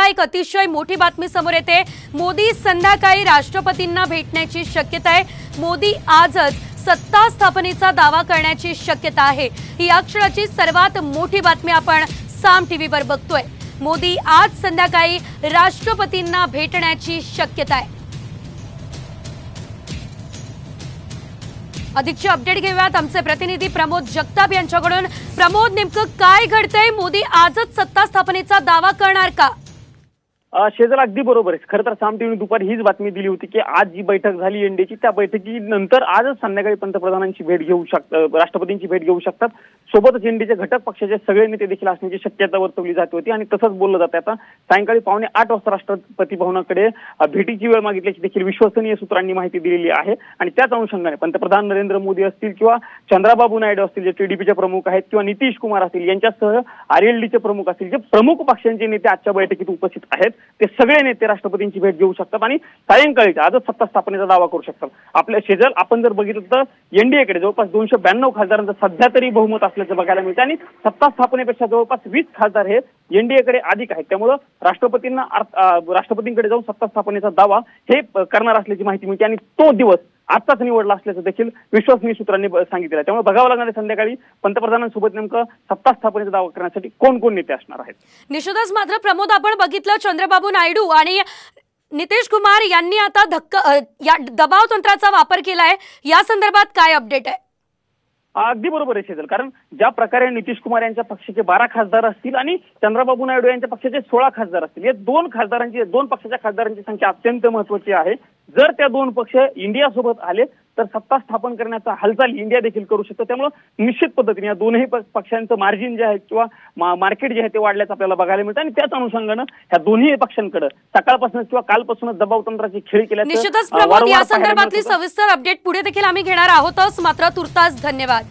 एक अतिशय मोठी बातमी समोर येते। मोदी संध्याकाळी राष्ट्रपतींना भेटण्याची शक्यता आहे। मोदी आजच सत्ता स्थापनेचा दावा करण्याची शक्यता आहे। ही या क्षणाची सर्वात मोठी बातमी आपण साम टीव्हीवर बघतोय। मोदी आज संध्याकाळी राष्ट्रपतींना भेटण्याची शक्यता आहे। अधिकची अपडेट घेऊयात आमचे प्रतिनिधी प्रमोद जगताप यांच्याकडून। प्रमोद, नेमकं काय घडतंय? मोदी आजच सत्ता स्थापनेचा दावा करणार का? शेजल, अगदी बरोबर आहे। खरं तर साम टीव्हीने दुपारी हीच बातमी दिली होती की आज जी बैठक झाली एनडीएची, त्या बैठकीनंतर आजच संध्याकाळी पंतप्रधानांची भेट घेऊ शकतात, राष्ट्रपतींची भेट घेऊ शकतात। सोबतच एनडीएचे घटक पक्षाचे सगळे नेते देखील असण्याची शक्यता वर्तवली जात होती आणि तसंच बोललं जात आहे। आता सायंकाळी 7:15 वाजता राष्ट्रपती भवनाकडे भेटीची वेळ मागितल्याची देखील विश्वसनीय सूत्रांनी माहिती दिलेली आहे। आणि त्याच अनुषंगाने पंतप्रधान नरेंद्र मोदी असतील किंवा चंद्राबाबू नायडू असतील, जे टीडीपीचे प्रमुख आहेत, किंवा नितीश कुमार असतील, यांच्यासह आरएलडीचे प्रमुख असतील, जे प्रमुख पक्षांचे नेते आजच्या बैठकीत उपस्थित आहेत, ते सगळे नेते राष्ट्रपतींची भेट घेऊ शकतात आणि सायंकाळी आजच सत्ता स्थापनेचा दावा करू शकतात। आपल्या शेजल, आपण जर बघितलं तर एनडीएकडे जवळपास 292 खासदारांचं सध्या तरी बहुमत असल्याचं बघायला मिळतं आणि सत्ता स्थापनेपेक्षा जवळपास 20 खासदार हे एनडीएकडे अधिक आहेत। त्यामुळे राष्ट्रपतींकडे जाऊन सत्ता स्थापनेचा दावा हे करणार असल्याची माहिती मिळते आणि तो दिवस आजचाच निवडला असल्याचं देखील विश्वसनीय सूत्रांनी सांगितलं। त्यामुळे बघावं लागणार आहे संध्याकाळी पंतप्रधानांसोबत नेमकं सत्ता स्थापनेचा दावा करण्यासाठी कोण कोण नेते असणार आहेत। निश्चितच। मात्र प्रमोद, आपण बघितलं चंद्रबाबू नायडू आणि नितीश कुमार यांनी आता या दबाव तंत्राचा वापर केलाय। या संदर्भात काय अपडेट आहे? अगदी बरोबर आहे शेजल, कारण ज्या प्रकारे नितीश कुमार यांच्या पक्षाचे 12 खासदार असतील आणि चंद्रबाबू नायडू यांच्या पक्षाचे 16 खासदार असतील, या दोन पक्षाच्या खासदारांची संख्या अत्यंत महत्त्वाची आहे। जर त्या दोन पक्ष इंडिया सोबत आले तर सत्ता स्थापन करण्याचा हालचाल इंडिया देखील करू शकतो। त्यामुळे निश्चित पद्धतीने या दोन्ही पक्षांचं मार्जिन जे आहे किंवा मार्केट जे आहे ते वाढल्याचं आपल्याला बघायला मिळतं आणि त्याच अनुषंगानं ह्या दोन्ही पक्षांकडे सकाळपासून किंवा कालपासूनच दबाव तंत्राची खेळी केल्याचं निश्चितच प्रमोद, या संदर्भातली सविस्तर अपडेट पुढे देखील आम्ही घेणार आहोतच। मात्र तुर्तास धन्यवाद।